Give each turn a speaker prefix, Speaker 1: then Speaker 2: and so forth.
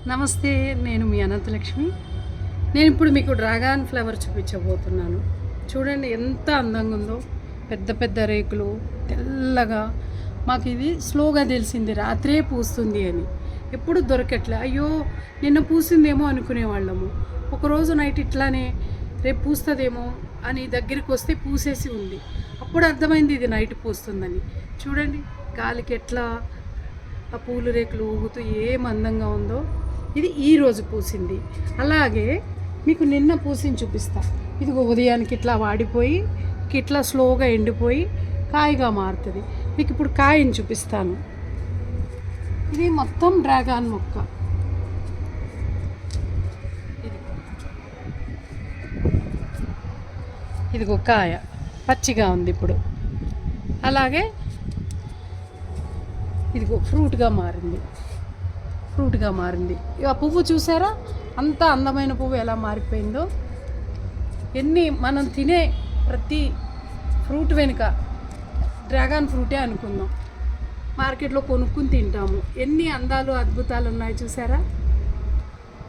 Speaker 1: నమస్తే, నేను మీ అనంతలక్ష్మి. నేను ఇప్పుడు మీకు డ్రాగన్ ఫ్లవర్ చూపించబోతున్నాను. చూడండి ఎంత అందంగా ఉందో. పెద్ద పెద్ద రేకులు, తెల్లగా. మాకు ఇది స్లోగా తెలిసింది రాత్రే పూస్తుంది అని. ఎప్పుడు దొరకట్లే. అయ్యో నిన్న పూసిందేమో అనుకునేవాళ్ళము. ఒకరోజు నైట్ ఇట్లానే రేపు పూస్తుందేమో అని దగ్గరికి వస్తే పూసేసి ఉంది. అప్పుడు అర్థమైంది ఇది నైట్ పూస్తుందని. చూడండి గాలికి ఎట్లా ఆ పూల రేకులు ఊగుతూ ఏం అందంగా ఉందో. ఇది ఈరోజు పూసింది. అలాగే మీకు నిన్న పూసింది చూపిస్తా. ఇది ఉదయానికి ఇట్లా వాడిపోయి ఇట్లా స్లోగా ఎండిపోయి కాయగా మారుతుంది. మీకు ఇప్పుడు కాయని చూపిస్తాను. ఇది మొత్తం డ్రాగన్ మొక్క. ఇదిగో కాయ పచ్చిగా ఉంది ఇప్పుడు. అలాగే ఇదిగో ఫ్రూట్గా మారింది. ఆ పువ్వు చూసారా, అంత అందమైన పువ్వు ఎలా మారిపోయిందో. మనం తినే ప్రతి ఫ్రూట్ వెనుక డ్రాగన్ ఫ్రూటే అనుకుందాం. మార్కెట్లో కొనుక్కుని తింటాము. ఎన్ని అందాలు అద్భుతాలు ఉన్నాయి చూసారా.